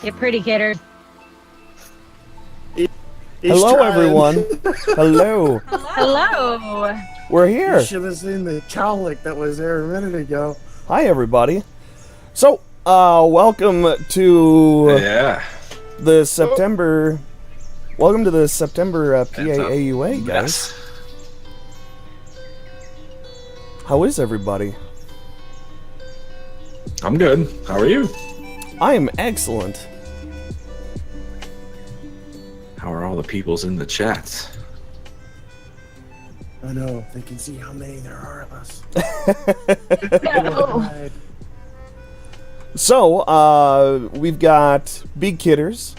Get pretty, kidders. Hello, everyone. Hello. Hello. We're here. You should have seen the cowlick that was there a minute ago. Hi, everybody. So, welcome to the September. Welcome to the September PA AUA, guys. Yes. How is everybody? I'm good. How are you? I am excellent. How are all the peoples in the chats? I know, they can see how many there are of us. No. So, we've got Big Kidders.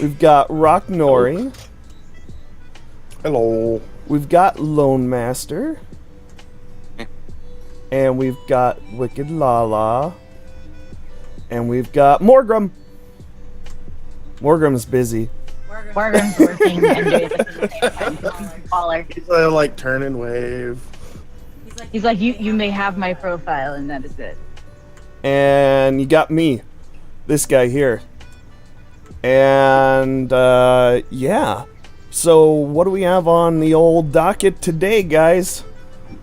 We've got Rock Nori. Hello. We've got Lone Master. And we've got Wicked Lala. And we've got Morgrim. Morgrim's busy. Morgan's working and doing baller. He's like turn and wave. He's like, you may have my profile, and that is it. And you got me. This guy here. And, yeah. So, what do we have on the old docket today, guys?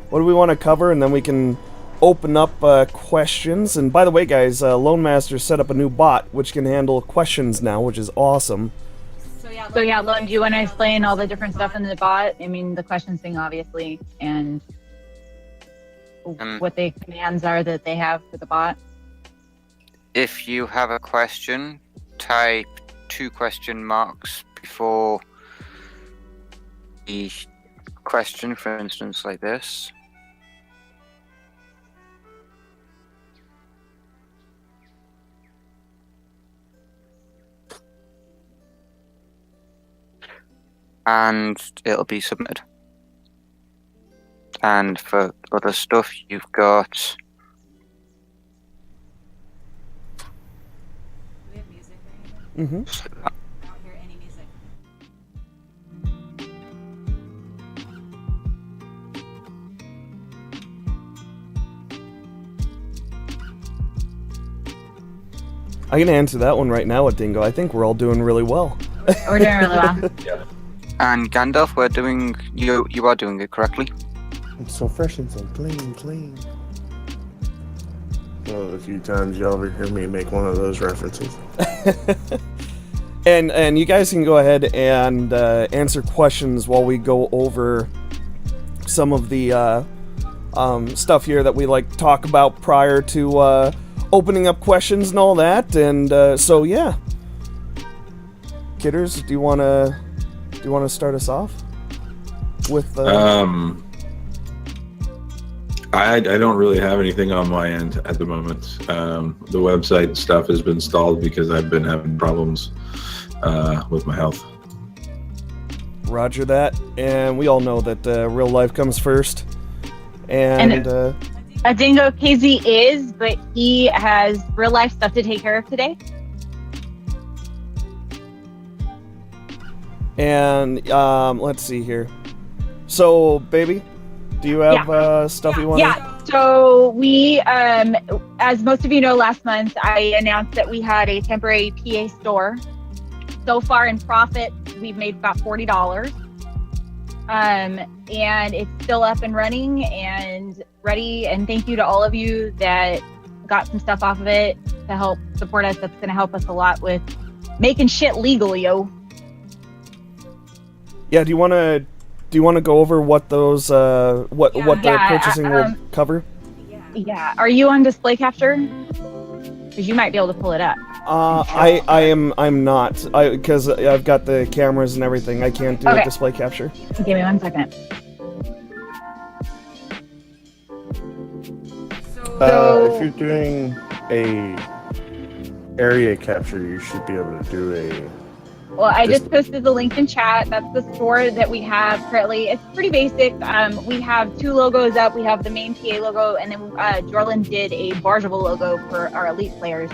What do we want to cover? And then we can open up questions. And by the way, guys, Lone Master set up a new bot which can handle questions now, which is awesome. So yeah, Lone, do you want to explain all the different stuff in the bot? I mean, the questions thing, obviously, and what the commands are that they have for the bot. If you have a question, type 2 question marks before the question, for instance, like this. And it'll be submitted. And for other stuff, you've got... Mm-hmm. I can answer that one right now, Dingo. I think we're all doing really well. We're doing really well. And Gandalf, you are doing it correctly. It's so fresh and so clean. Well, a few times you overhear me make one of those references. And you guys can go ahead and answer questions while we go over some of the stuff here that we like to talk about prior to opening up questions and all that. And so yeah, Kidders, do you want to start us off with? I don't really have anything on my end at the moment. The website stuff has been stalled because I've been having problems with my health. Roger that, and we all know that real life comes first. And a Dingo KZ is, but he has real life stuff to take care of today. And let's see here. So, baby, do you have stuff you want? Yeah. So we, as most of you know, last month I announced that we had a temporary PA store. So far in profit, we've made about $40. And it's still up and running and ready. And thank you to all of you that got some stuff off of it to help support us. That's going to help us a lot with making shit legal, yo. Yeah. Do you want to go over what those what the purchasing will cover? Yeah. Are you on display capture? Because you might be able to pull it up. I'm not, because I've got the cameras and everything. I can't do a display capture. Give me 1 second. If you're doing a area capture, you should be able to do a... Well, I just posted the link in chat. That's the store that we have currently. It's pretty basic. We have 2 logos up. We have the main PA logo, and then Jorlin did a Bargeable logo for our elite players.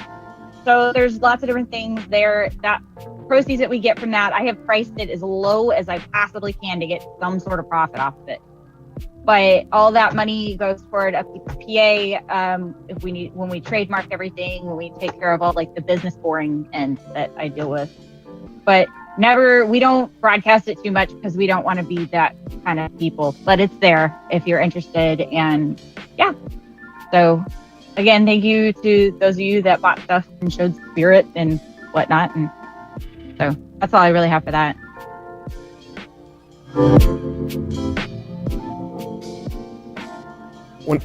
So there's lots of different things there. That proceeds that we get from that, I have priced it as low as I possibly can to get some sort of profit off of it. but all that money goes toward Upkeep of PA. If we need, when we trademark everything, when we take care of all like the business boring end that I deal with, but we don't broadcast it too much because we don't want to be that kind of people, but it's there if you're interested. And yeah, so again, thank you to those of you that bought stuff and showed spirit and whatnot. And so that's all I really have for that.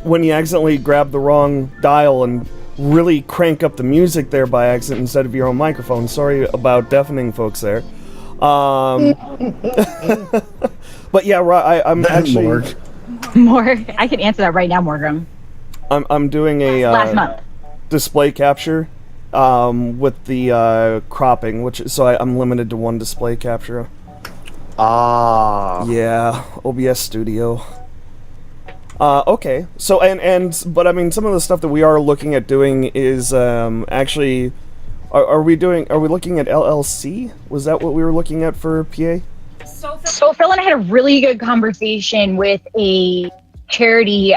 When you accidentally grab the wrong dial and really crank up the music there by accident instead of your own microphone. Sorry about deafening folks there. But yeah, I'm actually More. I can answer that right now, Morgan. I'm doing a Last month. display capture with the cropping, so I'm limited to one display capture. Yeah, OBS Studio. Okay, so but I mean, some of the stuff that we are looking at doing is actually, are we looking at LLC? Was that what we were looking at for PA? So Phil and I had a really good conversation with a charity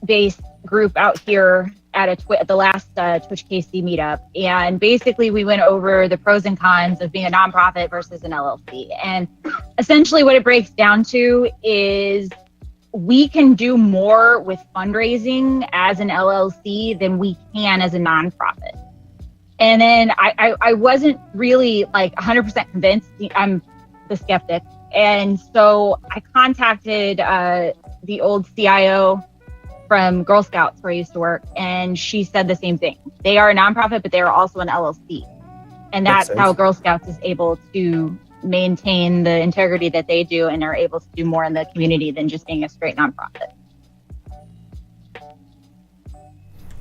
based group out here at the last Twitch KC meetup, and basically we went over the pros and cons of being a nonprofit versus an LLC, and essentially what it breaks down to is we can do more with fundraising as an LLC than we can as a nonprofit. And then I wasn't really like 100% convinced. I'm the skeptic. And so I contacted the old CIO from Girl Scouts where I used to work, and she said the same thing. They are a nonprofit, but they are also an LLC. And that's how Girl Scouts is able to maintain the integrity that they do and are able to do more in the community than just being a straight nonprofit.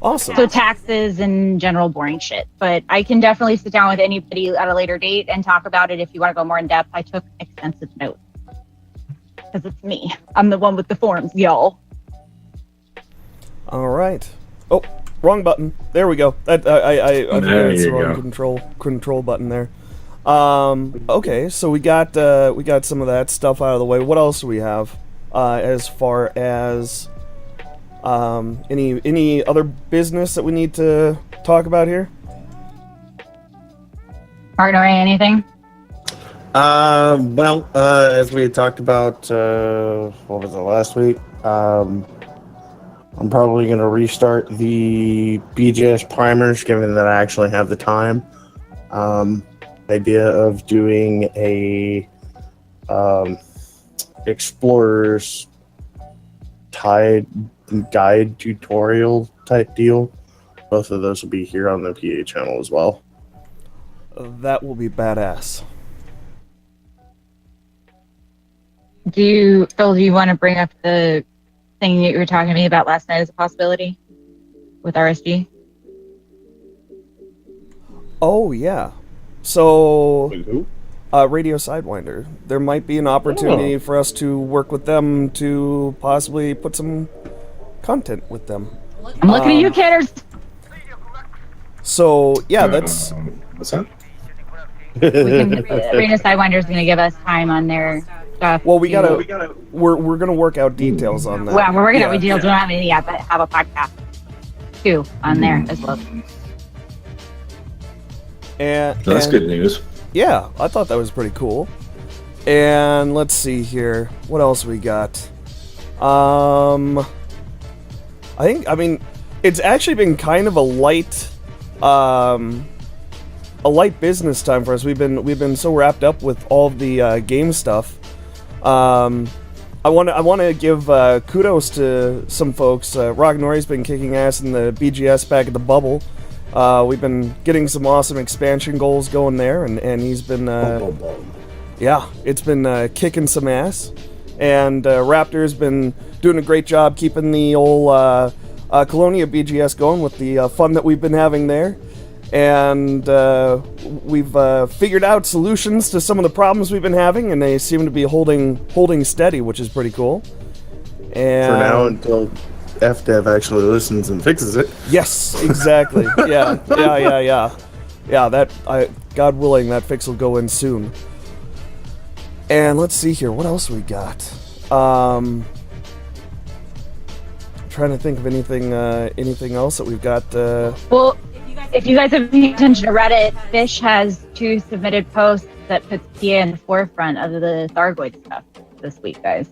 Awesome. So taxes and general boring shit. But I can definitely sit down with anybody at a later date and talk about it if you want to go more in depth. I took extensive notes because it's me. I'm the one with the forms, y'all. All right. Oh, wrong button. There we go. I forgot it's the wrong control button there. Okay, so we got some of that stuff out of the way. What else do we have as far as any other business that we need to talk about here? Martin or anything? Well, as we had talked about, what was it, last week? I'm probably going to restart the BGS primers, given that I actually have the time. Idea of doing a explorer's guide tutorial type deal. Both of those will be here on the PA channel as well. That will be badass. Do you want to bring up the thing that you were talking to me about last night as a possibility with RSG? Oh yeah. So, Radio Sidewinder. There might be an opportunity for us to work with them to possibly put some content with them. I'm looking at you, kidders. So, yeah, that's... What's that? Radio Sidewinder is going to give us time on their stuff. Well, we're going to work out details on that. Well, we're working out details. We don't have any yet, but have a podcast too on there as well. That's good news. Yeah, I thought that was pretty cool. And let's see here. What else we got? I mean, it's actually been kind of a light business time for us. We've been so wrapped up with all of the game stuff. I want to give kudos to some folks. Ragnori's been kicking ass in the BGS back at the bubble. We've been getting some awesome expansion goals going there, and he's been, yeah, it's been kicking some ass. And Raptor's been doing a great job keeping the old Colonia BGS going with the fun that we've been having there. And we've figured out solutions to some of the problems we've been having, and they seem to be holding steady, which is pretty cool. And for now, until FDev actually listens and fixes it. Yes, exactly. Yeah. God willing, that fix will go in soon. And let's see here, what else we got? trying to think of anything else that we've got. Well, if you guys have paid attention to Reddit, Fish has 2 submitted posts that puts PA in the forefront of the Thargoid stuff this week, guys.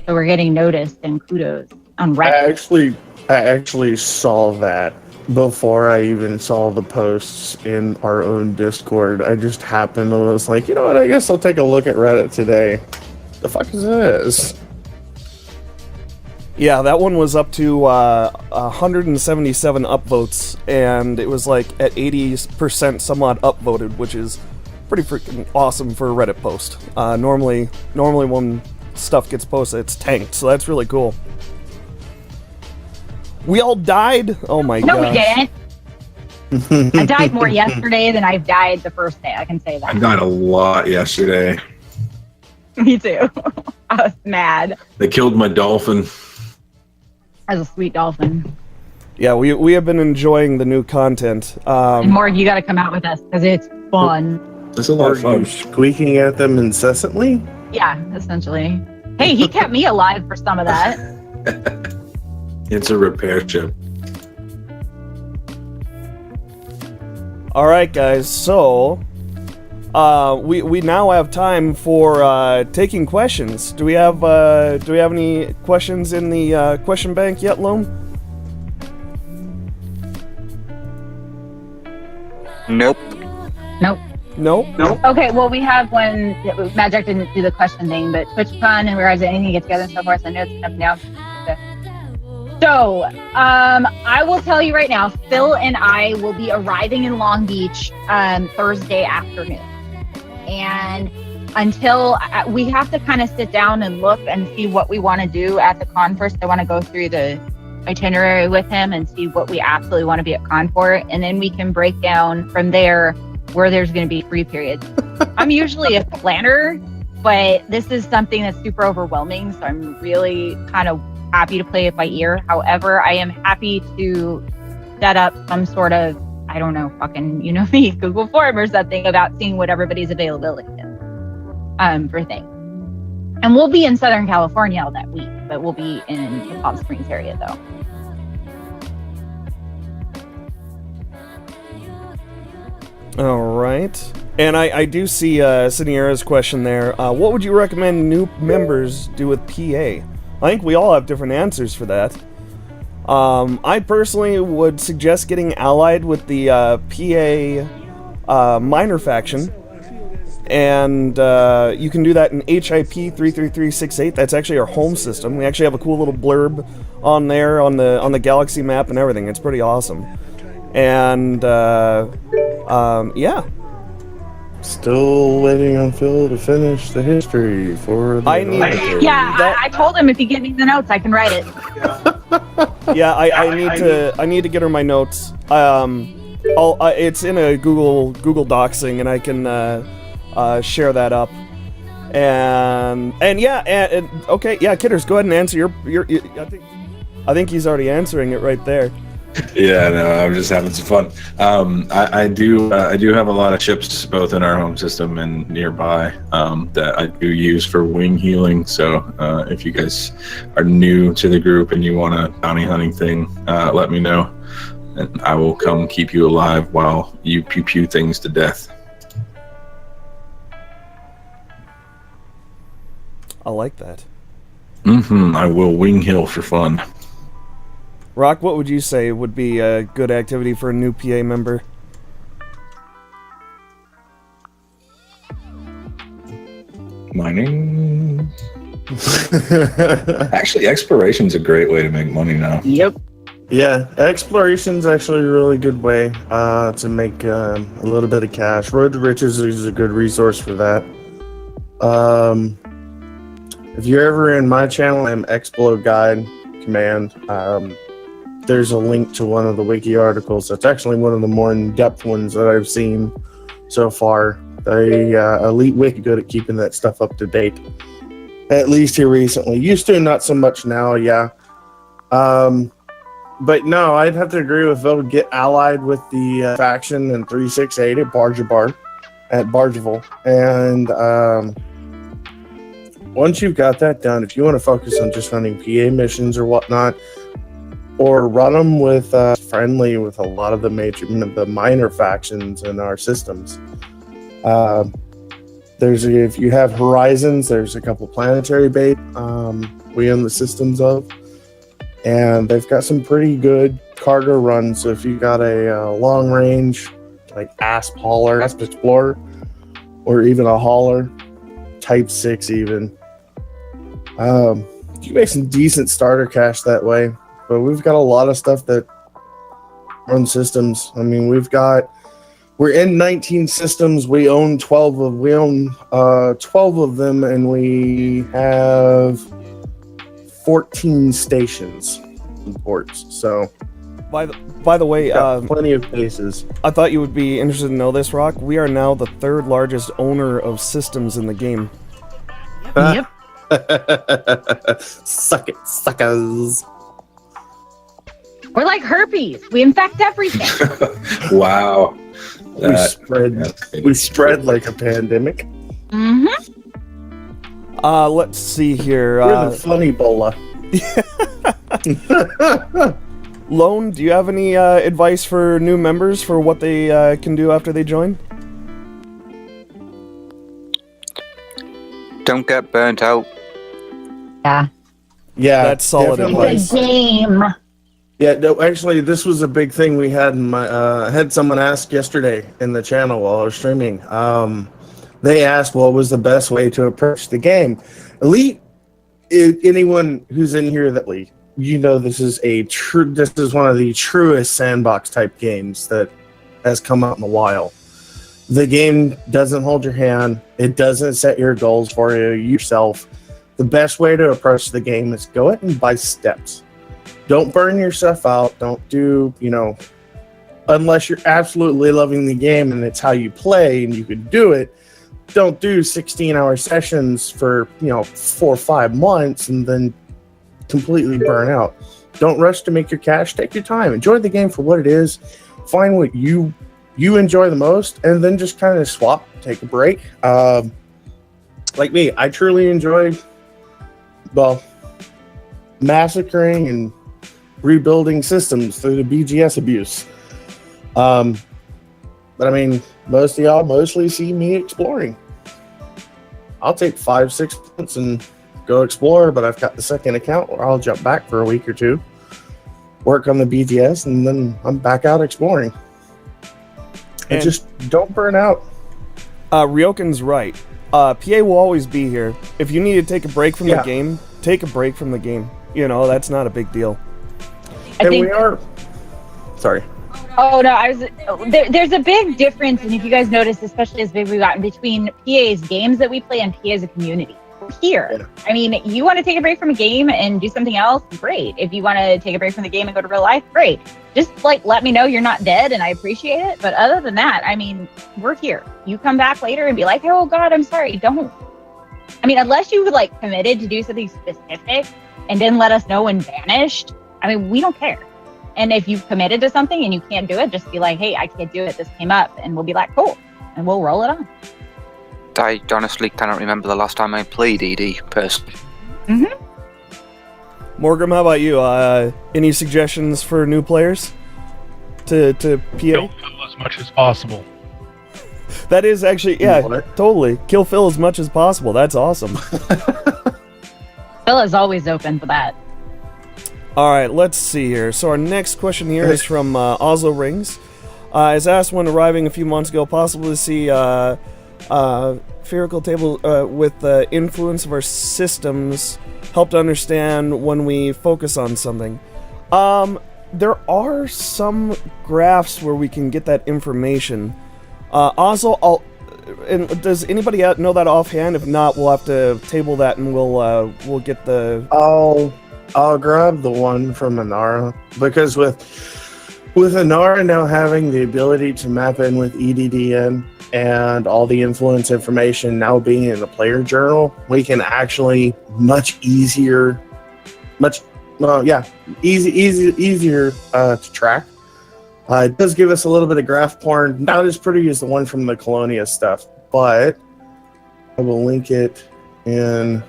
So we're getting noticed and kudos on Reddit. I actually saw that before I even saw the posts in our own Discord. I just happened and was like, you know what, I guess I'll take a look at Reddit today. The fuck is this? Yeah, that one was up to 177 upvotes, and it was like at 80% somewhat upvoted, which is pretty freaking awesome for a Reddit post. Normally when stuff gets posted, it's tanked, so that's really cool. We all died? Oh my god. No, we didn't. I died more yesterday than I've died the first day, I can say that. I died a lot yesterday. Me too. I was mad. They killed my dolphin. As a sweet dolphin. Yeah, we have been enjoying the new content. And Morg, you gotta come out with us, because it's fun. It's a lot of Are you fun. squeaking at them incessantly? Yeah, essentially. Hey, he kept me alive for some of that. It's a repair ship. All right, guys. So, we now have time for taking questions. Do we have any questions in the question bank yet, Loam? Nope. Nope. No. Okay, well, we have one. Magic didn't do the question thing, but TwitchCon and Whereas Anything Get Together and so forth. I know it's up now. So, I will tell you right now, Phil and I will be arriving in Long Beach Thursday afternoon. And until we have to kind of sit down and look and see what we want to do at the con first. I want to go through the itinerary with him and see what we absolutely want to be at con for. And then we can break down from there where there's going to be free periods. I'm usually a planner, but this is something that's super overwhelming. So I'm really kind of happy to play it by ear. However, I am happy to set up some sort of, I don't know, fucking, you know me, Google form or something about seeing what everybody's availability is for things. And we'll be in Southern California all that week, but we'll be in the Palm Springs area though. All right. And I do see Siniera's question there. What would you recommend new members do with PA? I think we all have different answers for that. I personally would suggest getting allied with the PA minor faction. And you can do that in HIP 33368. That's actually our home system. We actually have a cool little blurb on there on the galaxy map and everything. It's pretty awesome. And yeah. Still waiting on Phil to finish the history for the I told him if he gives me the notes, I can write it. Yeah, I need to get her my notes. It's in a Google Docs thing, and I can share that up. And okay, yeah, Kidders, go ahead and answer your I think he's already answering it right there. Yeah, no, I'm just having some fun. I do have a lot of ships both in our home system and nearby that I do use for wing healing. So if you guys are new to the group and you want a bounty hunting thing, let me know, and I will come keep you alive while you pew things to death. I like that. I will wing heal for fun. Rock, what would you say would be a good activity for a new PA member? Mining. Actually, exploration's a great way to make money now. Yep. Yeah, exploration's actually a really good way to make a little bit of cash. Road to Riches is a good resource for that. If you're ever in my channel, I'm Explode Guide Command. There's a link to one of the wiki articles. That's actually one of the more in-depth ones that I've seen so far. Elite Wiki good at keeping that stuff up to date. At least here recently. Used to, not so much now, yeah. But no, I'd have to agree with Phil. Get allied with the faction in 368 at Bargeville. And once you've got that done, if you want to focus on just running PA missions or whatnot, or run them with friendly with a lot of the minor factions in our systems. If you have Horizons, there's a couple planetary bait we own the systems of, and they've got some pretty good cargo runs. So if you got a long range like Asp Explorer, or even a hauler, Type 6 even, you make some decent starter cash that way. But we've got a lot of stuff that runs systems. I mean, we're in 19 systems. We own 12 of them, and we have 14 stations and ports. So, By the way, plenty of bases. I thought you would be interested to know this, Rock. We are now the third largest owner of systems in the game. Yep. Suck it, suckers. We're like herpes. We infect everything. Wow. We spread like a pandemic. Mm-hmm. Let's see here. We're the funny Ebola. Lone, do you have any advice for new members for what they can do after they join? Don't get burnt out. Yeah. Yeah, That's solid definitely. advice. The game. Yeah, no, actually, this was a big thing we had in my. Had someone ask yesterday in the channel while I was streaming. They asked what was the best way to approach the game. Elite, anyone who's in here that you know, this is one of the truest sandbox type games that has come out in a while. The game doesn't hold your hand. It doesn't set your goals for you yourself. The best way to approach the game is go ahead and buy steps. Don't burn yourself out. Don't do, unless you're absolutely loving the game and it's how you play and you could do it. Don't do 16-hour sessions for, 4 or 5 months and then completely burn out. Don't rush to make your cash. Take your time. Enjoy the game for what it is. Find what you enjoy the most, and then just kind of swap, take a break. Like me, I truly enjoy, massacring and rebuilding systems through the BGS abuse. But I mean, most of y'all mostly see me exploring. I'll take 5-6 months and go explore, but I've got the second account where I'll jump back for a week or two, work on the BGS, and then I'm back out exploring. And just don't burn out. Ryokin's right. PA will always be here. If you need to take a break from the game, take a break from the game. That's not a big deal. We are... Sorry. Oh, no, there's a big difference, and if you guys notice, especially as big we've gotten, between PA's games that we play and PA as a community. We're here. Yeah. I mean, you want to take a break from a game and do something else, great. If you want to take a break from the game and go to real life, great. Just, let me know you're not dead, and I appreciate it. But other than that, I mean, we're here. You come back later and be like, oh, God, I'm sorry. Don't. I mean, unless you, committed to do something specific and didn't let us know and vanished, I mean, we don't care. And if you've committed to something and you can't do it, just be like, hey, I can't do it. This came up. And we'll be like, cool. And we'll roll it on. I honestly cannot remember the last time I played ED, personally. Mm-hmm. Morgan, how about you? Any suggestions for new players to PA? Kill Phil as much as possible. That is actually, totally. Kill Phil as much as possible. That's awesome. Phil is always open for that. All right, let's see here. So our next question here is from Oslo Rings. As asked when arriving a few months ago, possible to see spherical table with the influence of our systems help to understand when we focus on something. There are some graphs where we can get that information. Oslo, and does anybody know that offhand? If not, we'll have to table that and we'll get the. I'll grab the one from Inara, because with Inara now having the ability to map in with EDDN and all the influence information now being in the player journal, we can actually easier to track. It does give us a little bit of graph porn, not as pretty as the one from the Colonia stuff, but I will link it in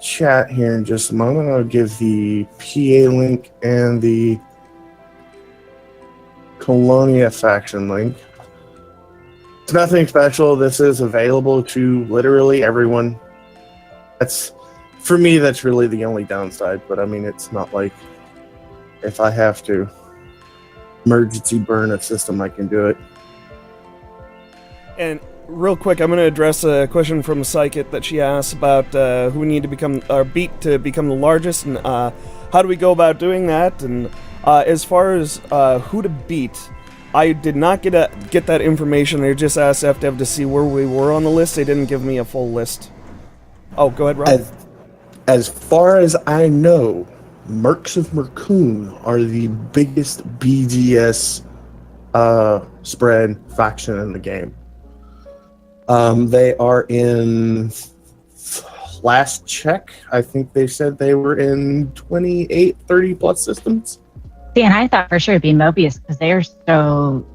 chat here in just a moment. I'll give the PA link and the Colonia faction link. It's nothing special. This is available to literally everyone. For me, that's really the only downside. But I mean, it's not like if I have to emergency burn a system, I can do it. And real quick, I'm going to address a question from Psychic that she asked about who we need to become, or beat to become the largest, and how do we go about doing that. And as far as who to beat, I did not get that information. They just asked FDev to see where we were on the list. They didn't give me a full list. Oh, go ahead, Rob. As far as I know, Mercs of Mercoon are the biggest BGS spread faction in the game. They are in, last check, I think they said they were in 28, 30 plus systems. See, and I thought for sure it'd be Mobius because they're so,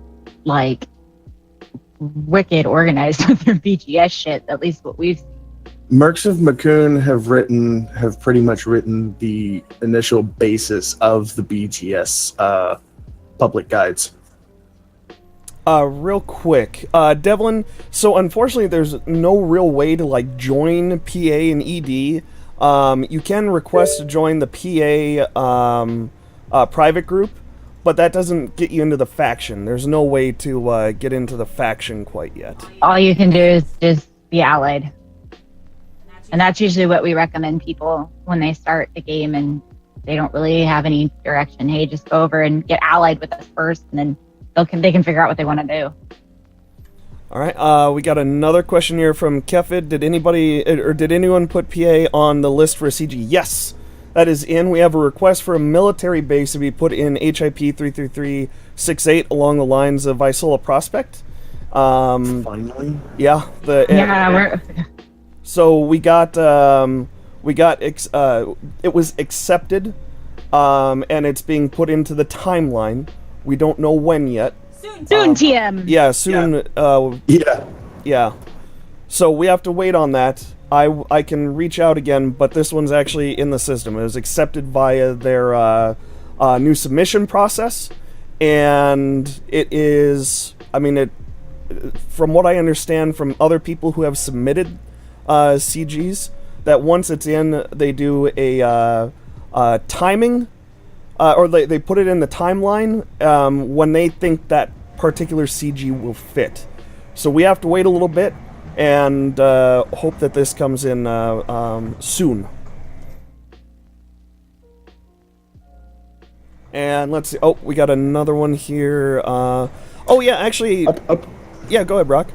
like, wicked organized with their BGS shit, at least what we've seen. Mercs of Mercoon have pretty much written the initial basis of the BGS public guides. Real quick, Devlin, so unfortunately there's no real way to, like, join PA and ED. You can request to join the PA private group, but that doesn't get you into the faction. There's no way to get into the faction quite yet. All you can do is just be allied. And that's usually what we recommend people when they start the game and they don't really have any direction. Hey, just go over and get allied with us first, and then they can figure out what they want to do. All right, we got another question here from Kefid. Did anyone put PA on the list for a CG? Yes, that is in. We have a request for a military base to be put in HIP 33368 along the lines of Isola Prospect. Finally? Yeah. So we got it was accepted, and it's being put into the timeline. We don't know when yet. Soon, TM. Yeah, soon. Yeah. So we have to wait on that. I can reach out again, but this one's actually in the system. It was accepted via their new submission process, and it is. I mean, from what I understand from other people who have submitted CGs, that once it's in, they do a timing, or they put it in the timeline when they think that particular CG will fit. So we have to wait a little bit and hope that this comes in soon. And let's see. Oh, we got another one here. Oh yeah, actually. Yeah, go ahead, Brock.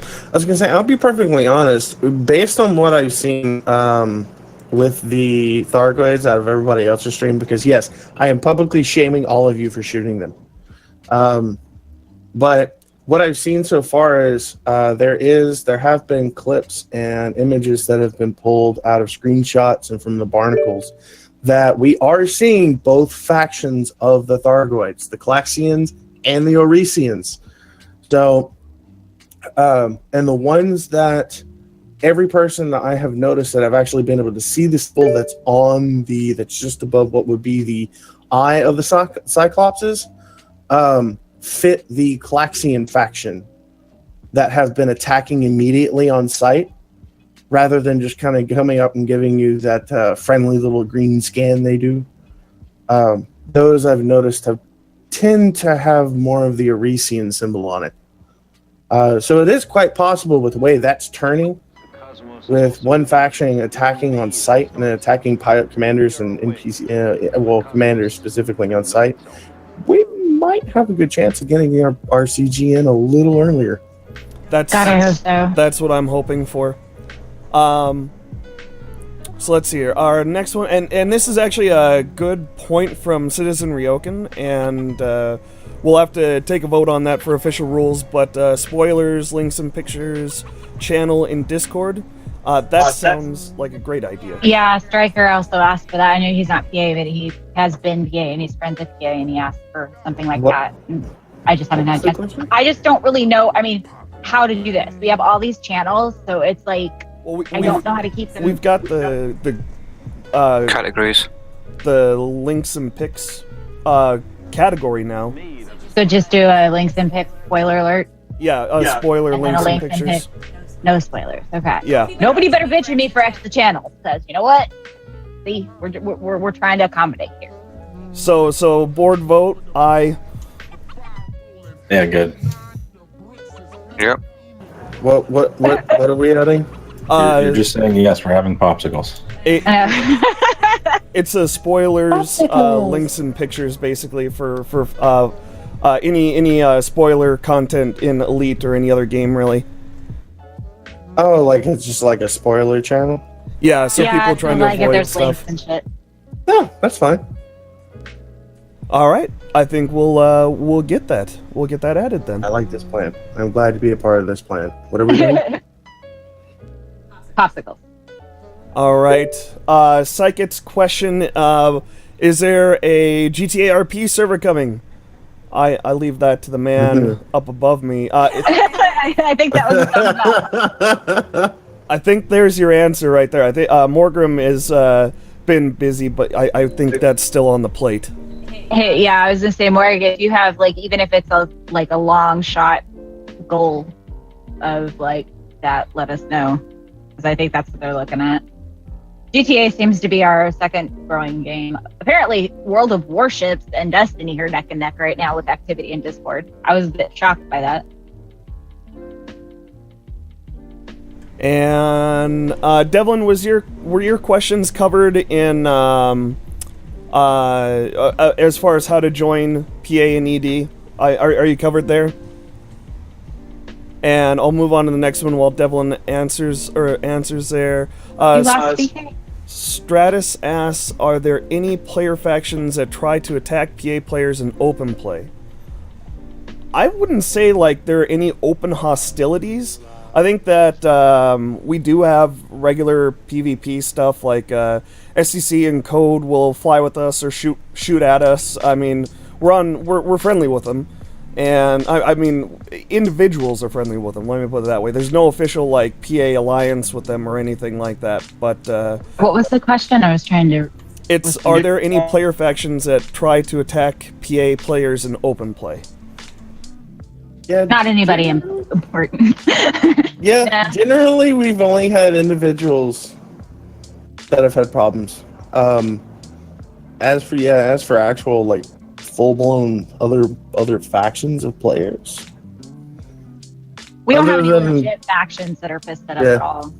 I was going to say, I'll be perfectly honest. Based on what I've seen with the Thargoids out of everybody else's stream, because yes, I am publicly shaming all of you for shooting them. But what I've seen so far is there have been clips and images that have been pulled out of screenshots and from the barnacles that we are seeing both factions of the Thargoids, the Klaxians and the Oresians. So, and the ones that every person that I have noticed that I've actually been able to see the skull that's that's just above what would be the eye of the Cyclopses, fit the Klaxian faction that have been attacking immediately on sight, rather than just kind of coming up and giving you that friendly little green scan they do. Those I've noticed tend to have more of the Oresian symbol on it. So it is quite possible with the way that's turning, with one faction attacking on sight and then attacking pilot commanders and NPC, commanders specifically on sight. We might have a good chance of getting our CG in a little earlier. God, I hope so. That's what I'm hoping for. So let's see here. Our next one, and this is actually a good point from Citizen Ryokan, and we'll have to take a vote on that for official rules, but spoilers, links and pictures, channel in Discord. That sounds like a great idea. Yeah, Stryker also asked for that. I know he's not PA, but he has been PA and he's friends with PA, and he asked for something like that. And I just haven't had a chance. I just don't really know, how to do this. We have all these channels, so it's like, Well, I don't know how to keep them. We've got the Categories. the links and picks category now. So just do a links and picks spoiler alert. Yeah, spoiler And then links a and links and pictures. No spoilers. Okay. Yeah. Nobody better bitch at me for extra channels, because you know what? See, we're trying to accommodate here. So board vote, aye. Yeah, good. Yep. What are we adding? You're just saying yes. We're having popsicles. It's a spoilers, Popsicles. links and pictures, basically for any spoiler content in Elite or any other game, really. Oh, like it's just like a spoiler channel? Yeah, so people so trying like to if avoid there's stuff. links and shit. Yeah, that's fine. All right, I think we'll get that. We'll get that added then. I like this plan. I'm glad to be a part of this plan. What are we doing? Popsicles. All right, Psychic's question: is there a GTA RP server coming? I leave that to the man up above me. I think that was a thumbs up. I think there's your answer right there. I think Morgrim has been busy, but I think that's still on the plate. Hey, yeah, I was gonna say, Morgan, if you have like, even if it's a long shot goal of like that, let us know, because I think that's what they're looking at. GTA seems to be our second growing game. Apparently, World of Warships and Destiny are neck and neck right now with activity in Discord. I was a bit shocked by that. And Devlin, were your questions covered in as far as how to join PA and ED? Are you covered there? And I'll move on to the next one while Devlin answers there. You lost speaking? Stratus asks, are there any player factions that try to attack PA players in open play? I wouldn't say like there are any open hostilities. I think that we do have regular PvP stuff, like SCC and Code will fly with us or shoot at us. I mean, we're friendly with them, and I mean individuals are friendly with them. Let me put it that way. There's no official like PA alliance with them or anything like that. But what was the question? I was trying to. Are there any player factions that try to attack PA players in open play? Yeah, Not anybody important. yeah, generally we've only had individuals that have had problems. As for actual like full blown other factions of players, We don't have any Other than- legit factions that are pissed at us Yeah. at all.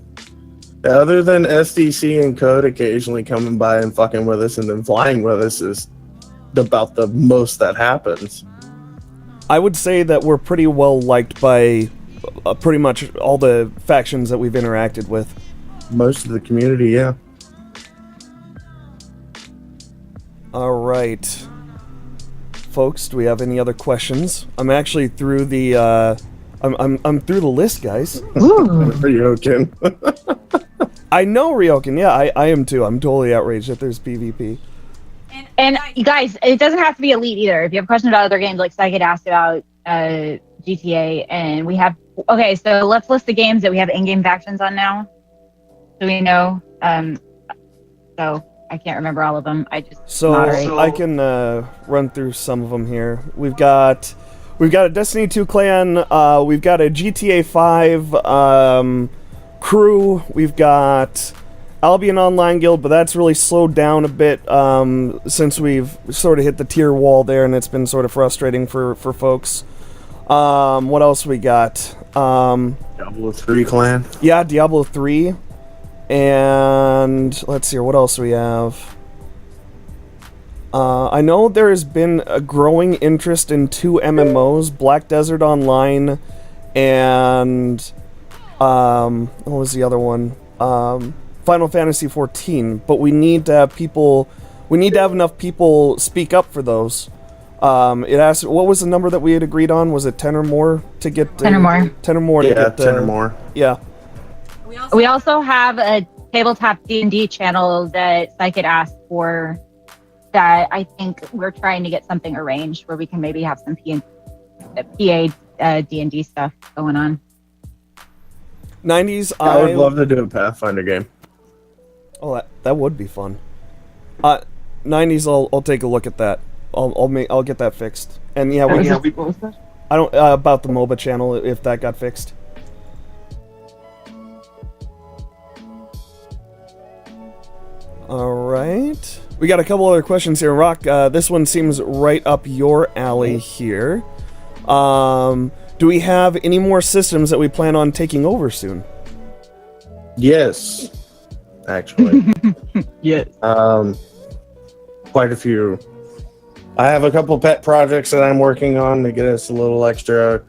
other than SDC and Code occasionally coming by and fucking with us and then flying with us, is about the most that happens. I would say that we're pretty well liked by pretty much all the factions that we've interacted with. Most of the community, yeah. All right, folks. Do we have any other questions? I'm actually through the I'm through the list, guys. Ryokin. I know Ryokin. Yeah, I am too. I'm totally outraged that there's PvP. And you guys, it doesn't have to be Elite either. If you have questions about other games, like Psychic asked about GTA, and we have. Okay, so let's list the games that we have in-game factions on now. So we know. So I can't remember all of them. I just moderate. I can run through some of them here. We've got a Destiny 2 clan. We've got a GTA 5 crew. We've got Albion Online Guild, but that's really slowed down a bit since we've sort of hit the tier wall there, and it's been sort of frustrating for folks. What else we got? Diablo 3 clan. Yeah, Diablo 3. And let's see, what else we have? I know there has been a growing interest in two MMOs, Black Desert Online and what was the other one? Final Fantasy XIV. But we need to have people. We need to have enough people speak up for those. It asked, what was the number that we had agreed on? Was it 10 or more to get 10 or more. 10 or more to Yeah, get 10 or more. Yeah. We also have a tabletop D&D channel that Psychic asked for. That I think we're trying to get something arranged where we can maybe have some PA D&D stuff going on. 90s. I would love to do a Pathfinder game. Oh, that would be fun. 90s. I'll take a look at that. I'll get that fixed. And yeah, we have. I don't about the MOBA channel if that got fixed. All right. We got a couple other questions here, Rock. This one seems right up your alley here. Do we have any more systems that we plan on taking over soon? Yes, actually. Yes. Quite a few. I have a couple pet projects that I'm working on to get us a little extra,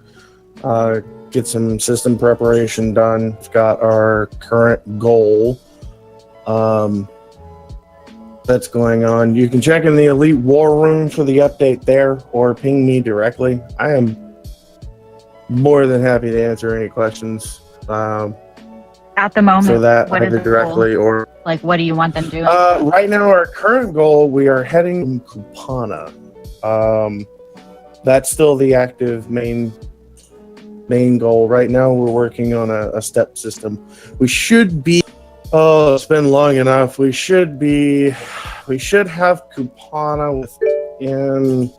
get some system preparation done. We've got our current goal that's going on. You can check in the Elite War Room for the update there, or ping me directly. I am more than happy to answer any questions. At the moment, for that, what is either the directly goal? or Like, what do you want them doing? right now, our current goal, we are heading to Kupana. That's still the active main goal. Right now, we're working on a step system. We should be. Oh, it's been long enough. We should have Kupana within,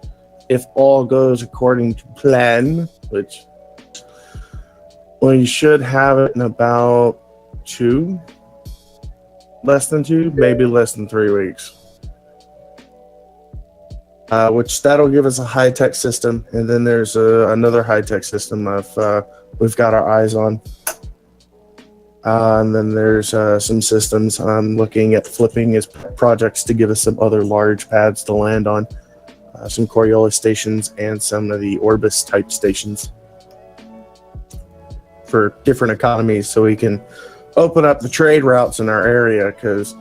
if all goes according to plan, which we should have it in about less than 2, maybe less than 3 weeks. Which that'll give us a high-tech system, and then there's another high-tech system we've got our eyes on. And then there's some systems I'm looking at flipping as projects to give us some other large pads to land on. Some Coriolis stations and some of the Orbis type stations for different economies, so we can open up the trade routes in our area, because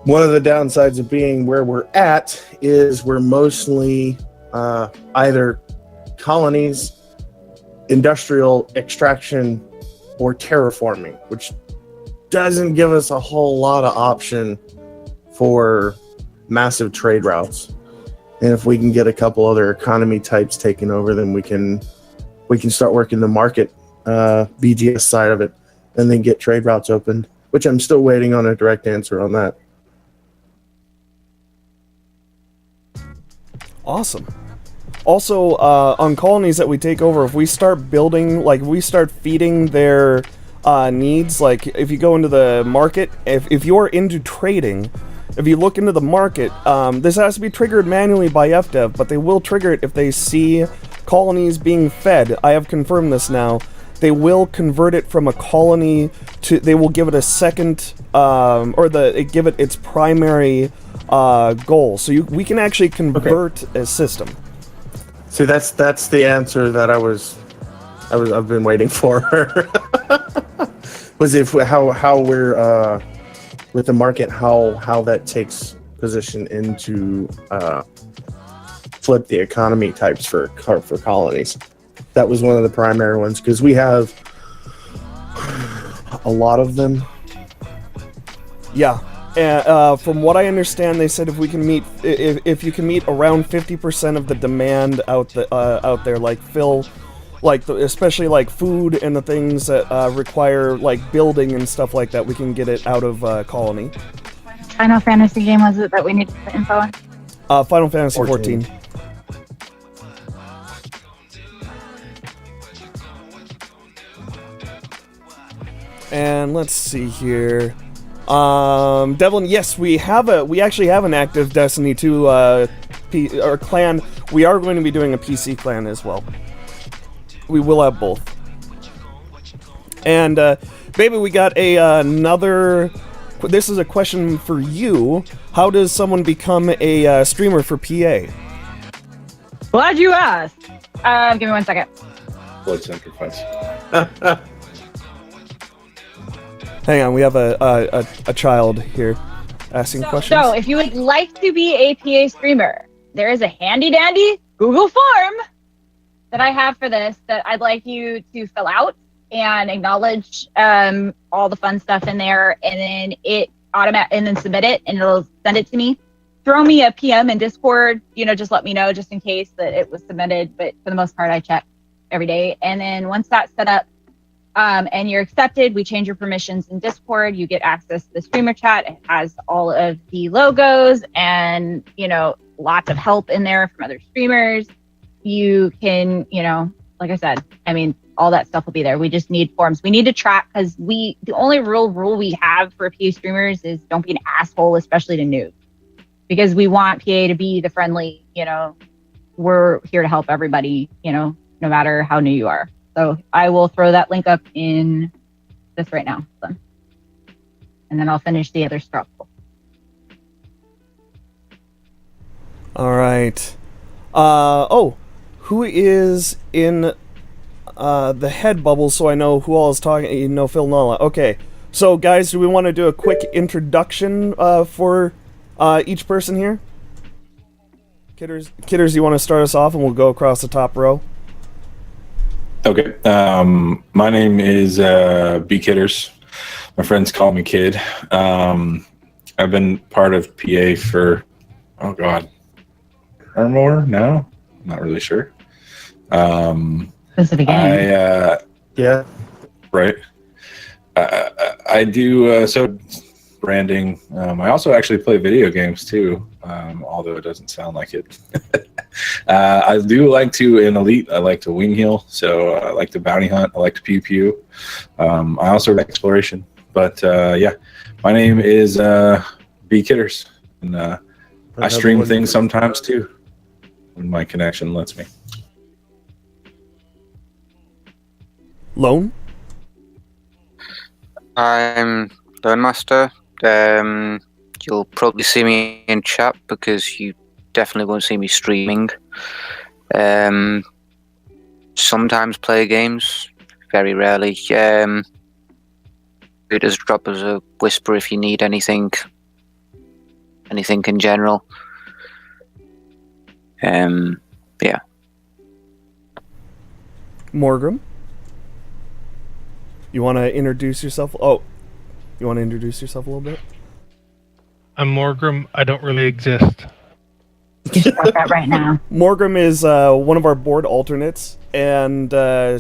one of the downsides of being where we're at is we're mostly either colonies, industrial extraction, or terraforming, which doesn't give us a whole lot of option for massive trade routes. And if we can get a couple other economy types taken over, then we can start working the market BGS side of it, and then get trade routes opened, which I'm still waiting on a direct answer on that. Awesome. Also, on colonies that we take over, if we start building, like, if we start feeding their needs, like, if you go into the market, if you're into trading, if you look into the market, this has to be triggered manually by FDev, but they will trigger it if they see colonies being fed. I have confirmed this now. They will convert it from a colony to, they will give it a second, give it its primary goal. So we can actually convert a system. See, that's the answer that I've been waiting for. Was how we're with the market, how that takes position into flip the economy types for colonies. That was one of the primary ones, because we have a lot of them. Yeah. From what I understand, they said if you can meet around 50% of the demand out there, like fill, like especially like food and the things that require like building and stuff like that, we can get it out of colony. Final Fantasy game was it that we need to put info on? Final Fantasy 14. And let's see here. Devlin, yes, we actually have an active Destiny 2 or clan. We are going to be doing a PC clan as well. We will have both. And baby, we got another. This is a question for you. How does someone become a streamer for PA? Glad you asked. Give me 1 second. Blood sacrifice. Hang on, we have a child here asking questions. So, if you would like to be a PA streamer, there is a handy dandy Google form that I have for this that I'd like you to fill out and acknowledge all the fun stuff in there, and then and then submit it, and it'll send it to me. Throw me a PM in Discord, just let me know just in case that it was submitted, but for the most part I check every day. And then once that's set up, and you're accepted, we change your permissions in Discord. You get access to the streamer chat. It has all of the logos and, lots of help in there from other streamers. You can, like I said, all that stuff will be there. We just need forums. We need to track, because the only real rule we have for PA streamers is don't be an asshole, especially to noobs, because we want PA to be the friendly, we're here to help everybody, no matter how new you are. So I will throw that link up in this right now. So. And then I'll finish the other stuff. All right. Who is in the head bubble, so I know who all is talking? Phil Nala. Okay. So, guys, do we want to do a quick introduction for each person here? Kidders, you want to start us off, and we'll go across the top row? Okay. My name is B. Kidders. My friends call me Kid. I've been part of PA for, or more now. I'm not really sure. Since the beginning. Yeah. Right. I do branding. I also actually play video games too, although it doesn't sound like it. I do like to, in Elite, I like to wing heal, so I like to bounty hunt, I like to pew pew. I also like exploration, but my name is B. Kidders, and I stream things sometimes too, when my connection lets me. Lone? I'm Lone Master. You'll probably see me in chat because you definitely won't see me streaming. Sometimes play games, very rarely. You just drop us a whisper if you need anything in general. Yeah. Morgram? You want to introduce yourself? You want to introduce yourself a little bit? I'm Morgram. I don't really exist. You should start that right now. Morgram is one of our board alternates, and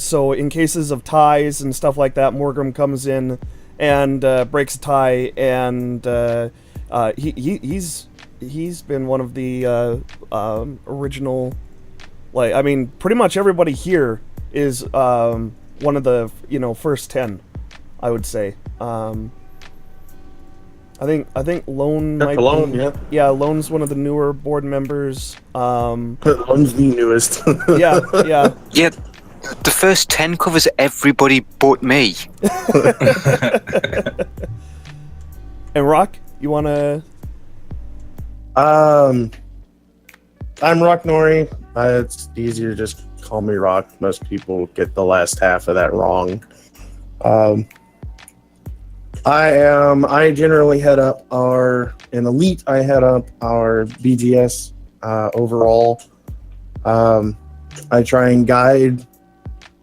so in cases of ties and stuff like that, Morgram comes in and breaks a tie, and he's been one of the original. Pretty much everybody here is one of the first 10, I would say. I think Lone might be. Yeah, Lone's one of the newer board members. Lone's the newest. Yeah. Yeah, the first 10 covers everybody but me. And Rock, you wanna? I'm Rock Nori. It's easier to just call me Rock. Most people get the last half of that wrong. I generally head up in Elite, I head up our BGS overall. I try and guide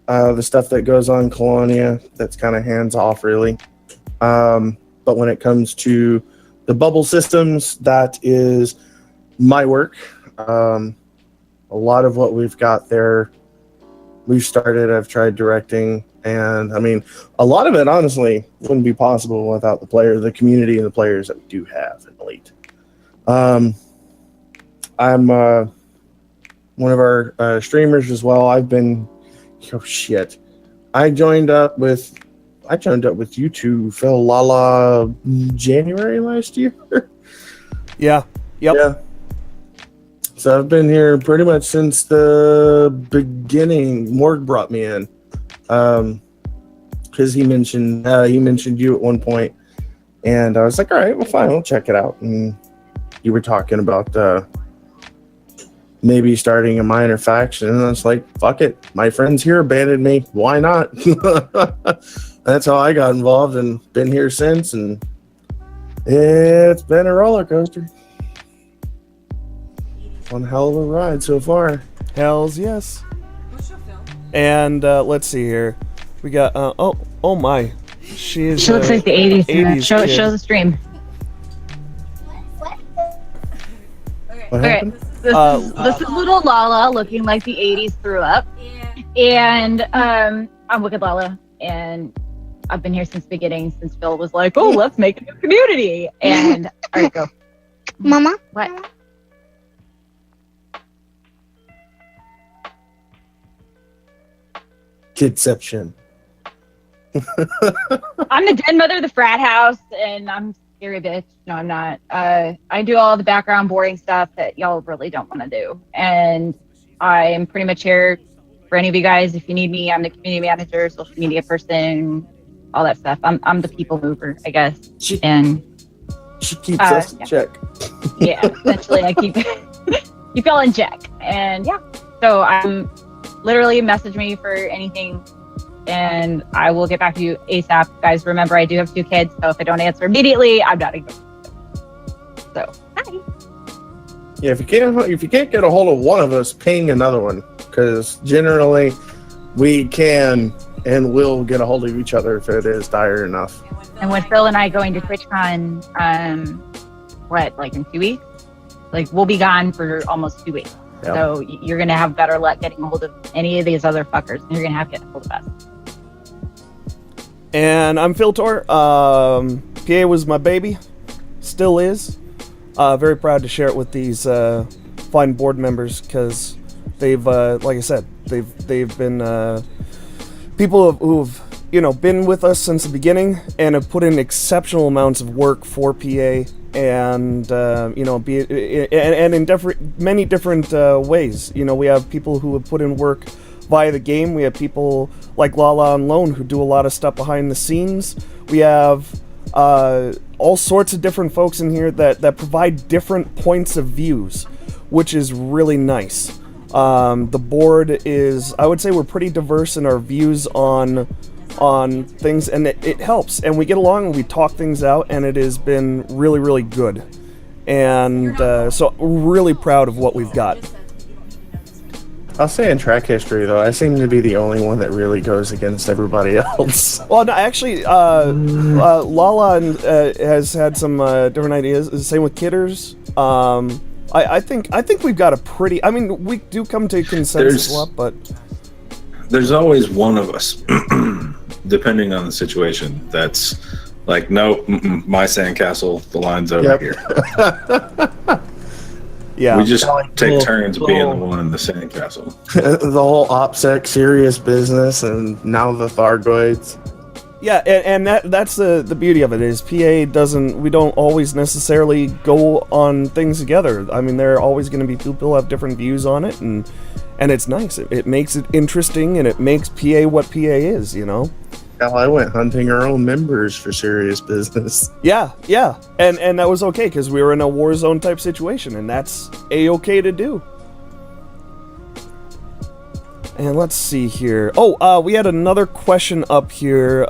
the stuff that goes on Colonia. That's kind of hands off, really. But when it comes to the bubble systems, that is my work. A lot of what we've got there, we've started, I've tried directing. And a lot of it, honestly, wouldn't be possible without the community and the players that we do have in Elite. I'm one of our streamers as well. I joined up with you two, Phil Lala, January last year. Yeah. Yep. Yeah. So I've been here pretty much since the beginning. Morg brought me in. Because he mentioned you at one point, and I was like, all right, well, fine, we'll check it out. And you were talking about maybe starting a minor faction, and I was like, fuck it, my friends here abandoned me, why not? That's how I got involved and been here since, and it's been a roller coaster. One hell of a ride so far. Hells yes. And let's see here. We got oh my. She looks like the 80s. Show the stream. Okay. This is little Lala looking like the 80s threw up. And I'm Wicked Lala. and I've been here since the beginning, since Phil was like, "Oh, let's make a new community." And all right, go, Mama. what? Kidception. I'm the den mother of the frat house, and I'm scary bitch. No, I'm not. I do all the background boring stuff that y'all really don't want to do, and I am pretty much here for any of you guys. If you need me, I'm the community manager, social media person, all that stuff. I'm the people mover, I guess. And She keeps us in check. yeah, essentially, I keep y'all in check, and yeah. So I'm literally message me for anything. And I will get back to you ASAP. Guys, remember, I do have 2 kids, so if I don't answer immediately, I'm not ignoring. So, hi. Yeah, if you can't get a hold of one of us, ping another one, because generally we can and will get a hold of each other if it is dire enough. And with Phil and I going to TwitchCon, like in 2 weeks? Like, we'll be gone for almost 2 weeks. Yep. So you're going to have better luck getting a hold of any of these other fuckers, and you're going to have to get a hold of us. And I'm Phil Tor. PA was my baby, still is. Very proud to share it with these fine board members because they've, like I said, they've been people who've been with us since the beginning and have put in exceptional amounts of work for PA, and and in many different ways. We have people who have put in work via the game. We have people like Lala on Loan who do a lot of stuff behind the scenes. We have all sorts of different folks in here that provide different points of views, which is really nice. The board is, I would say, we're pretty diverse in our views on things, and it helps, and we get along and we talk things out, and it has been really, really good. And so really proud of what we've got. I'll say in track history, though, I seem to be the only one that really goes against everybody else. Well, no, actually, Lala has had some different ideas. Same with Kidders. I think we've got a pretty. I mean, we do come to consensus a lot, but there's always one of us, depending on the situation. That's like, no, my sandcastle. The line's over here. Yeah, we just take turns being the one in the sandcastle. The whole OPSEC serious business, and now the Thargoids. Yeah, and that's the beauty of it is PA doesn't. We don't always necessarily go on things together. I mean, there are always going to be people who have different views on it, and it's nice. It makes it interesting, and it makes PA what PA is. Hell, I went hunting our own members for serious business. Yeah, and that was okay because we were in a war zone type situation, and that's a-okay to do. And let's see here. Oh, we had another question up here.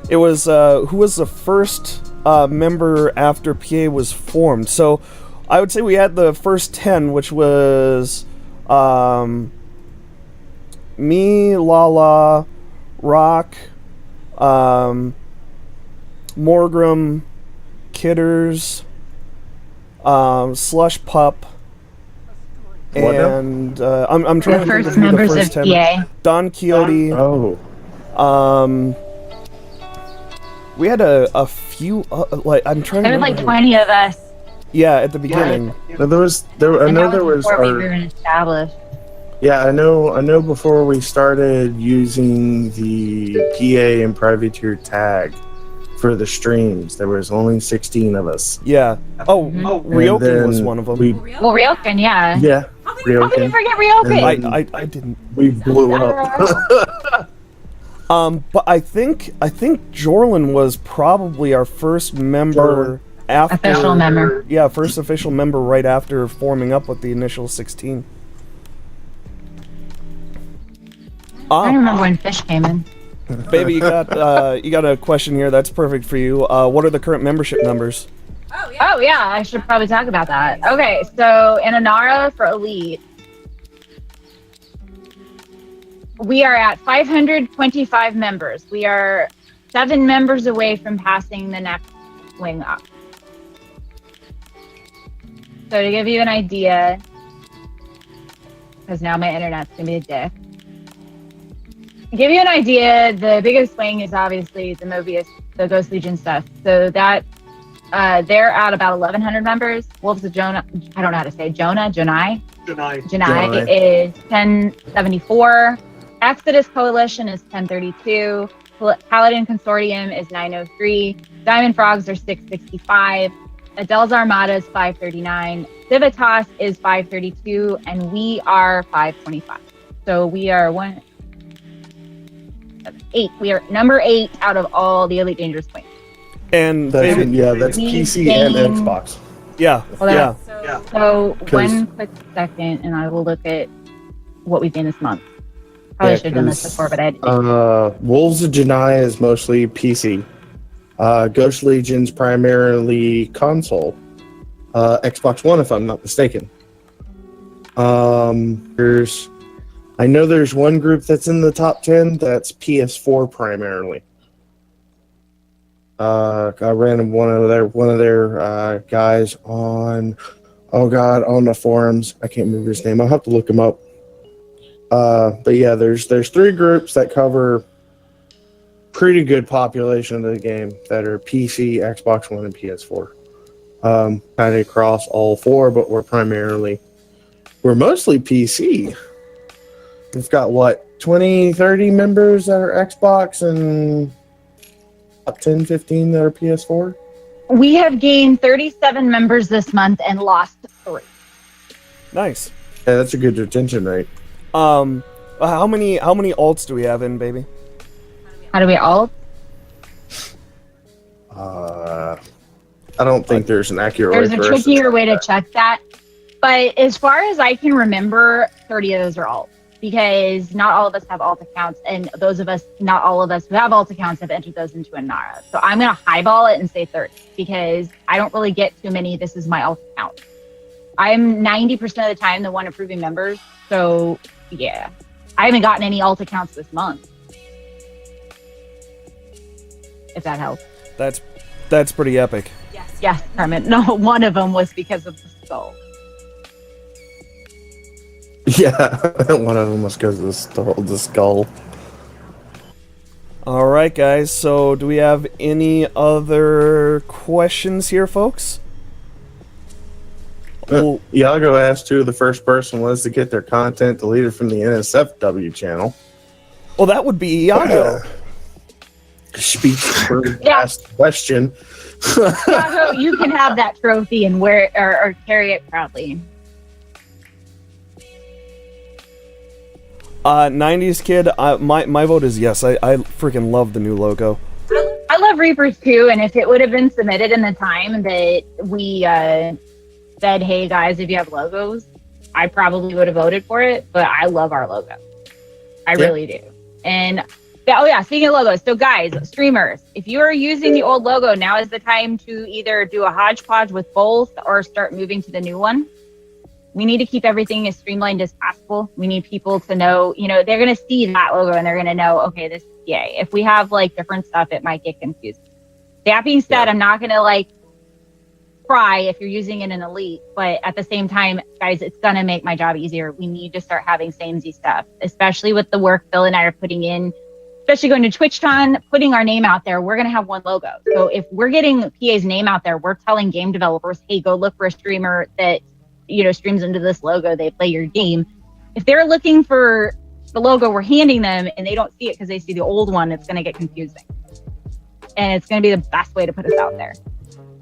It was who was the first member after PA was formed? So I would say we had the first 10, which was me, Lala, Rock, Morgram, Kidders, Slush Pup, and I'm trying to think of who the first 10. PA. Don Quixote. Oh. We had a few I'm trying to There remember were like who- 20 of us. Yeah, at the beginning. I know there was before we were established. Yeah, I know before we started using the PA and privateer tag for the streams, there was only 16 of us. Yeah. Oh, And Ryoken then was one of them. Well, Ryoken, yeah. Yeah, How did you Ryoken. forget Ryoken? And I didn't. We blew up. But I think Jorlin was probably our first member after Official member. Yeah, first official member right after forming up with the initial 16. I don't remember when Fish came in. Baby, you got a question here. That's perfect for you. What are the current membership numbers? Oh yeah, I should probably talk about that. Okay, so in Inara for Elite, we are at 525 members. We are 7 members away from passing the next wing up. So to give you an idea, because now my internet's gonna be a dick. give you an idea, the biggest swing is obviously the Mobius, the Ghost Legion stuff. So that they're at about 1,100 members. Wolves of Jonah, I don't know how to say Janai is 1074. Exodus Coalition is 1032. Paladin Consortium is 903. Diamond Frogs are 665. Adele's Armada is 539. Civitas is 532, and we are 525. So we are 8. We are number 8 out of all the Elite Dangerous Points. And That's, baby, that's PC and Xbox. yeah, Well, yeah. So one quick second, and I will look at what we've done this month. Probably should have done this before, but I didn't. Wolves of Janai is mostly PC. Ghost Legion's primarily console. Xbox One, if I'm not mistaken. I know there's one group that's in the top 10 that's PS4 primarily. I ran one of their guys on the forums. I can't remember his name. I'll have to look him up. But yeah, there's 3 groups that cover pretty good population of the game that are PC, Xbox One, and PS4. Kind of across all 4, but we're mostly PC. We've got 20, 30 members that are Xbox and up 10, 15 that are PS4. We have gained 37 members this month and lost 3. Nice. Yeah, that's a good retention rate. How many alts do we have in, baby? How do we all? I don't think there's an accurate There's way a for us to trickier track way to that. check that. But as far as I can remember, 30 of those are alt, because not all of us have alt accounts, and not all of us who have alt accounts have entered those into a Nara. So I'm going to highball it and say 30, because I don't really get too many. This is my alt account. I'm 90% of the time the one approving members. So yeah, I haven't gotten any alt accounts this month. If that helps. That's pretty epic. Yes, Carmen. No, one of them was because of the skull. Yeah, one of them was because of the skull. All right, guys. So, do we have any other questions here, folks? Well, I'll go ask too. The first person was to get their content deleted from the NSFW channel. well, that would be Iago. Speaks for the Yeah. last question. Iago, you can have that trophy and wear it or carry it proudly. 90s kid, my vote is yes. I freaking love the new logo. I love Reapers too, and if it would have been submitted in the time that we said, hey guys, if you have logos, I probably would have voted for it, but I love our logo. I really do. And speaking of logos, so guys, streamers, if you are using the old logo, now is the time to either do a hodgepodge with both or start moving to the new one. We need to keep everything as streamlined as possible. We need people to know, they're going to see that logo and they're going to know, okay, this is yay. If we have different stuff, it might get confusing. That being said, I'm not going to cry if you're using it in Elite, but at the same time, guys, it's going to make my job easier. We need to start having samey stuff, especially with the work Phil and I are putting in, especially going to TwitchCon, putting our name out there. We're going to have one logo. So if we're getting PA's name out there, we're telling game developers, hey, go look for a streamer that streams into this logo, they play your game. If they're looking for the logo we're handing them and they don't see it because they see the old one, it's going to get confusing. And it's going to be the best way to put us out there.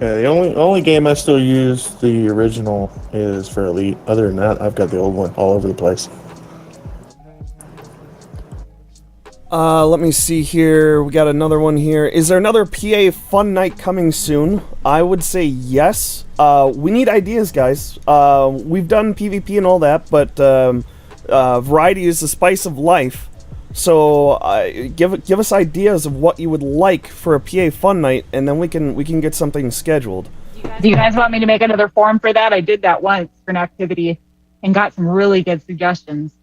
Yeah, the only game I still use the original is for Elite. Other than that, I've got the old one all over the place. Let me see here. We got another one here. Is there another PA Fun Night coming soon? I would say yes. We need ideas, guys. We've done PvP and all that, but variety is the spice of life. So give us ideas of what you would like for a PA Fun Night, and then we can get something scheduled. Do you guys want me to make another form for that? I did that once for an activity and got some really good suggestions.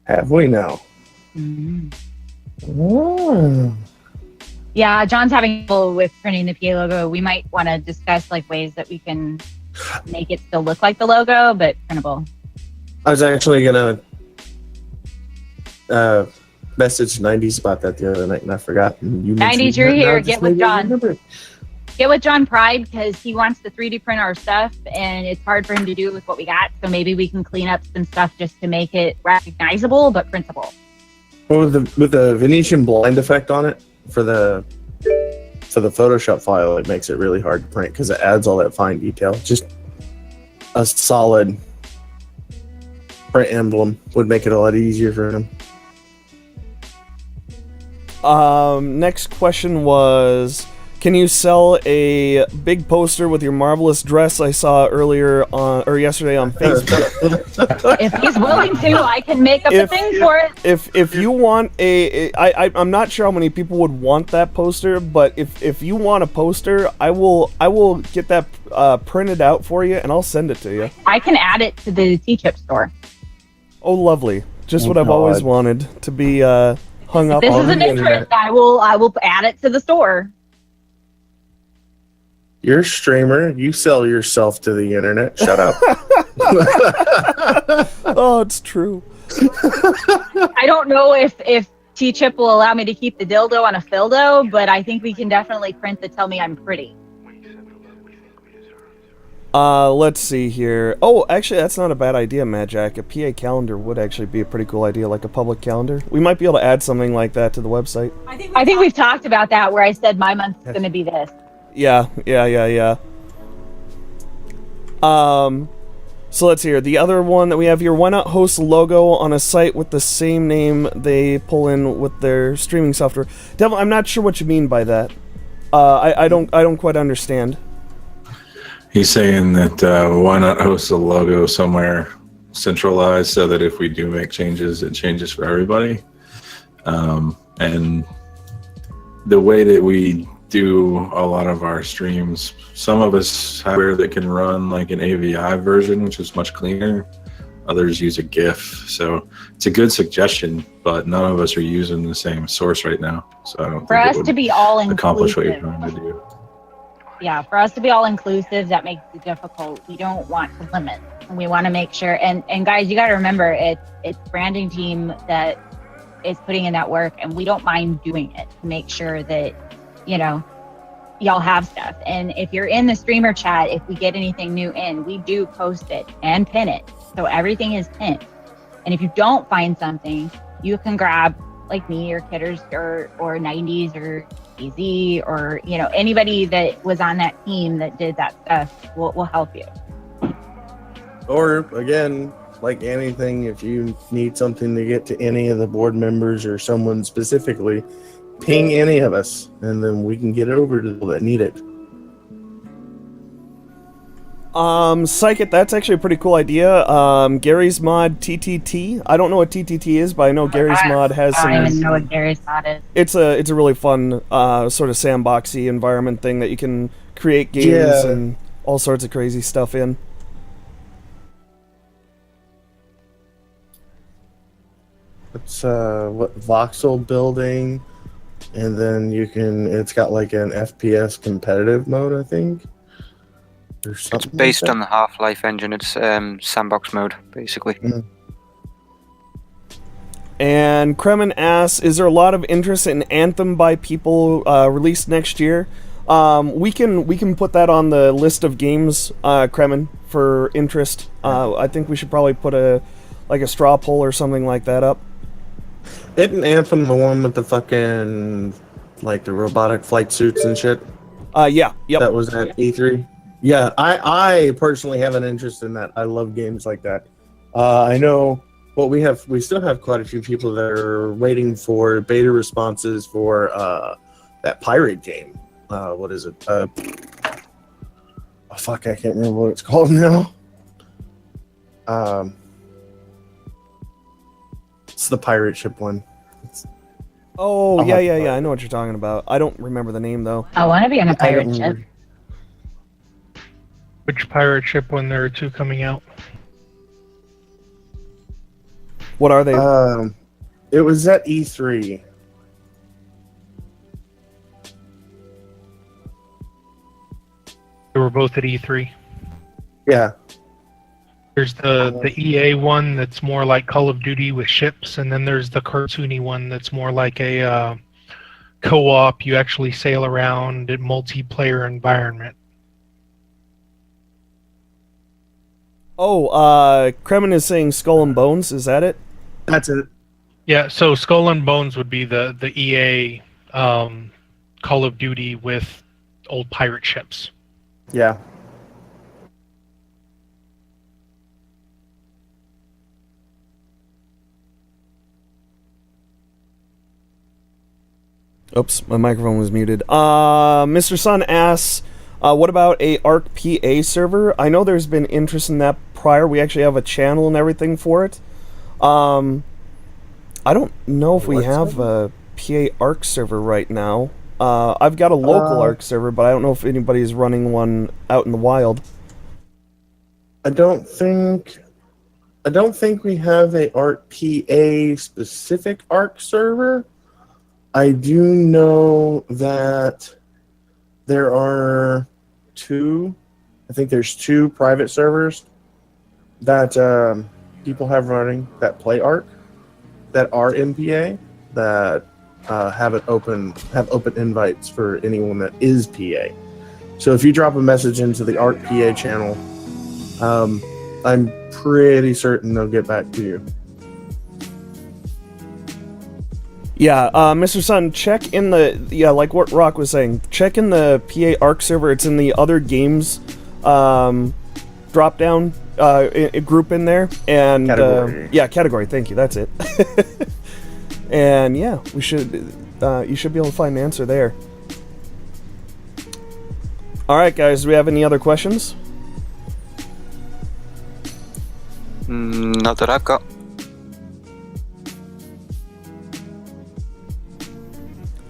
Have we now? Mm-hmm. Oh. Yeah, John's having trouble with printing the PA logo. We might want to discuss ways that we can make it still look like the logo, but printable. I was actually gonna messaged 90s about that the other night, and I forgot. And you 90s, mentioned you're that, here. now it Get just with made me John. remember. Get with John Pride because he wants to 3D print our stuff, and it's hard for him to do it with what we got. So maybe we can clean up some stuff just to make it recognizable but printable. Well, with the Venetian blind effect on it for the Photoshop file, it makes it really hard to print because it adds all that fine detail. Just a solid print emblem would make it a lot easier for him. Next question was, can you sell a big poster with your marvelous dress I saw yesterday on Facebook? If he's willing to, I can make up a thing for it. If you want I'm not sure how many people would want that poster, but if you want a poster, I will get that printed out for you and I'll send it to you. I can add it to the T-Chip store. Oh, lovely! Just what I've God. always wanted to be hung up This on is an the interest. internet. I will add it to the store. You're a streamer. You sell yourself to the internet. Shut up. Oh, it's true. I don't know if T-Chip will allow me to keep the dildo on a Fildo, but I think we can definitely print the Tell Me I'm Pretty. Let's see here. Oh, actually, that's not a bad idea, Mad Jack. A PA calendar would actually be a pretty cool idea, like a public calendar. We might be able to add something like that to the website. I think we've talked about that where I said my month's going to be this. Yeah. So let's hear. The other one that we have here, why not host a logo on a site with the same name they pull in with their streaming software? Devil, I'm not sure what you mean by that. I don't quite understand. He's saying that why not host a logo somewhere centralized so that if we do make changes, it changes for everybody. And the way that we do a lot of our streams, some of us have hardware that can run like an AVI version, which is much cleaner. Others use a GIF. So it's a good suggestion, but none of us are using the same source right now. So I don't For think us it would to be all accomplish what you're inclusive. trying to do. Yeah, for us to be all inclusive, that makes it difficult. We don't want to limit, and we want to make sure. And guys, you got to remember, it's branding team that is putting in that work, and we don't mind doing it to make sure that y'all have stuff. And if you're in the streamer chat, if we get anything new in, we do post it and pin it, so everything is pinned. And if you don't find something, you can grab like me or Kidders or 90s or AZ or anybody that was on that team that did that stuff will help you. Or again, like anything, if you need something to get to any of the board members or someone specifically, ping any of us, and then we can get it over to the people that need it. Psychic, that's actually a pretty cool idea. Gary's Mod TTT. I don't know what TTT is, but I know Gary's Mod has some. I don't even know what Gary's Mod is. It's a really fun sort of sandboxy environment thing that you can create games Yeah. and all sorts of crazy stuff in. It's what voxel building, and then it's got like an FPS competitive mode, I think. Or It's something based like on the Half-Life engine. It's sandbox mode, basically. And Kremen asks, is there a lot of interest in Anthem by people released next year? We can put that on the list of games, Kremen, for interest. I think we should probably put a straw poll or something like that up. Isn't Anthem the one with the fucking like the robotic flight suits and shit? Yeah, yep. That was at E3. Yeah, I personally have an interest in that. I love games like that. I know. Well, we still have quite a few people that are waiting for beta responses for that pirate game. What is it? Oh fuck, I can't remember what it's called now. It's the pirate ship one. Oh, I'll yeah, have to yeah, find yeah. it. I know what you're talking about. I don't remember the name though. I want to be on a I pirate don't ship. remember. Which pirate ship when there are two coming out? What are they? It was at E3. They were both at E3. Yeah. There's the EA one that's more like Call of Duty with ships, and then there's the cartoony one that's more like a co-op. You actually sail around in multiplayer environment. Oh, Kremen is saying Skull and Bones. Is that it? That's it. Yeah, so Skull and Bones would be the EA Call of Duty with old pirate ships. Yeah. Oops, my microphone was muted. Mr. Sun asks, what about a ARC PA server? I know there's been interest in that prior. We actually have a channel and everything for it. I don't know if we have a PA ARC server right now. I've got a local ARC server, but I don't know if anybody's running one out in the wild. I don't think we have a ARC PA specific ARC server. I do know that there are two private servers that people have running that play ARC that are in PA that have open invites for anyone that is PA. So if you drop a message into the ARC PA channel, I'm pretty certain they'll get back to you. Yeah, Mr. Sun, check in like what Rock was saying, check in the PA ARC server. It's in the other games drop down group in there. And category. Category, thank you, that's it. And yeah, you should be able to find an answer there. Alright guys, do we have any other questions? Not that I've got.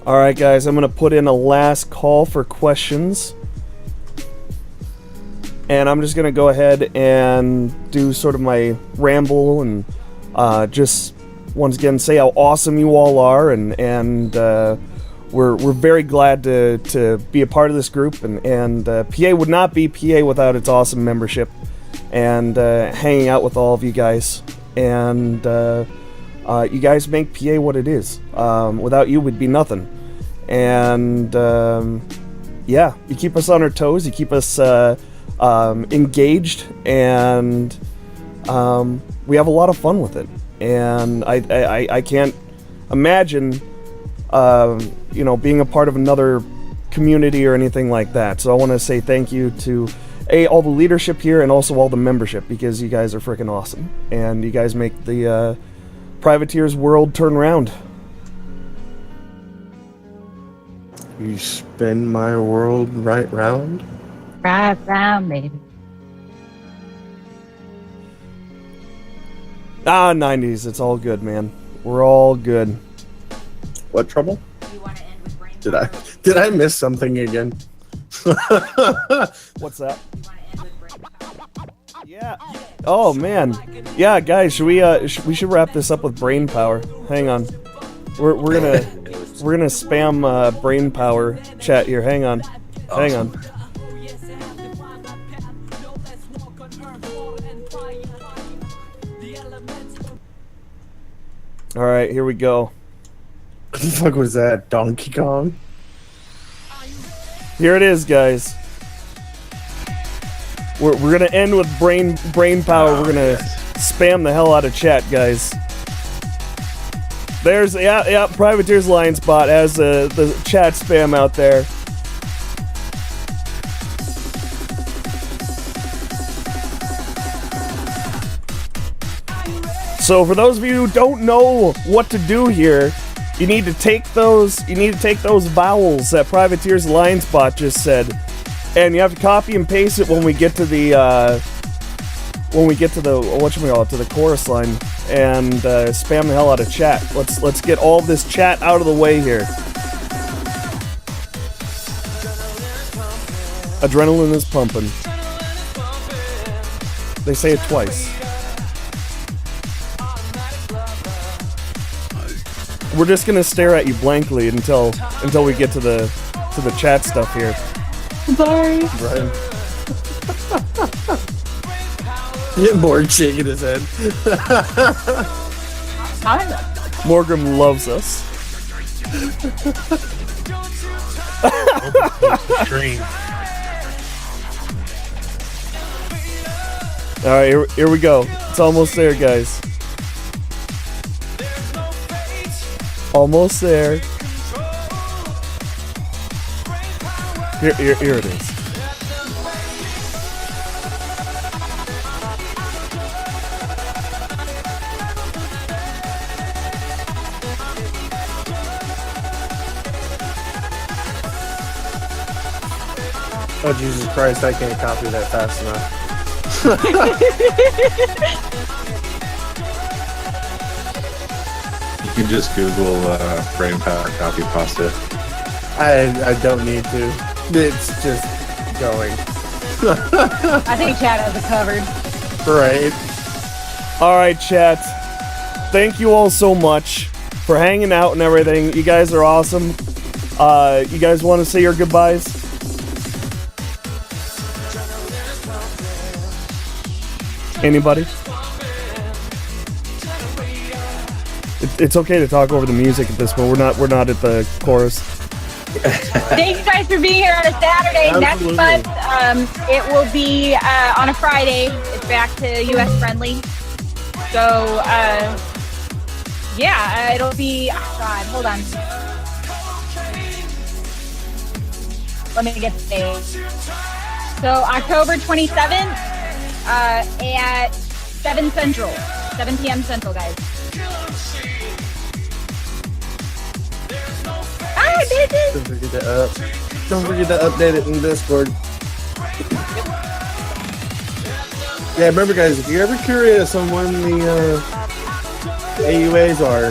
Alright guys, I'm going to put in a last call for questions. And I'm just going to go ahead and do sort of my ramble and just once again say how awesome you all are, and we're very glad to be a part of this group, and PA would not be PA without its awesome membership and hanging out with all of you guys. And you guys make PA what it is. Without you, we'd be nothing. And yeah, you keep us on our toes. You keep us engaged, and we have a lot of fun with it. And I can't imagine, being a part of another community or anything like that. So I want to say thank you to all the leadership here and also all the membership, because you guys are freaking awesome, and you guys make the Privateers world turn around. You spin my world right round? Right round, baby. 90s, it's all good, man. We're all good. What trouble? You want to end with brain Did I miss something again? What's that? You want to end with brain power? Yeah. Oh man. Yeah, guys, should we should wrap this up with brain power. Hang on. We're gonna spam brain power chat here. Hang on. Hang on. All right, here we go. What the fuck was that? Donkey Kong? Here it is, guys. We're gonna end with brain power. We're gonna spam the hell out of chat, guys. There's Privateers Lion Spot has the chat spam out there. So for those of you who don't know what to do here, you need to take those vowels that Privateers Lion Spot just said, and you have to copy and paste it when we get to the whatchamacallit, to the chorus line, and spam the hell out of chat. Let's get all this chat out of the way here. Adrenaline is pumping. They say it twice. We're just gonna stare at you blankly until we get to the chat stuff here. Sorry. Right. Borg shaking his head. Morgan loves us. Stream. All right, here we go. It's almost there, guys. Almost there. Here it is. Oh, Jesus Christ, I can't copy that fast enough. You can just Google brain power copy pasta. I don't need to. It's just going. I think Chad has it covered. Right. All right, chat. Thank you all so much for hanging out and everything. You guys are awesome. You guys want to say your goodbyes? Anybody? It's okay to talk over the music at this point. We're not at the chorus. Thank you guys for being here on a Saturday. Absolutely. Next month, it will be on a Friday. It's back to US friendly. So, yeah, it'll be. Oh God, hold on. Let me get the date. So October 27th at 7 p.m. Central, guys. Hi, bitches! Don't forget to update it in Discord. Yeah, remember guys, if you're ever curious on when the AUAs are,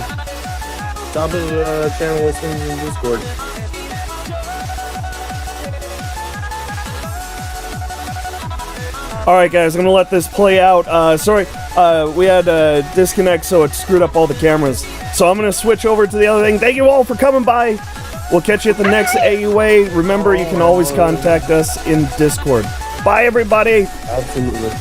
top of the channel listings in Discord. All right, guys, I'm gonna let this play out. Sorry, we had a disconnect, so it screwed up all the cameras. So I'm gonna switch over to the other thing. Thank you all for coming by. We'll catch you at the next AUA. Remember, you can always contact us in Discord. Bye, everybody. Absolutely.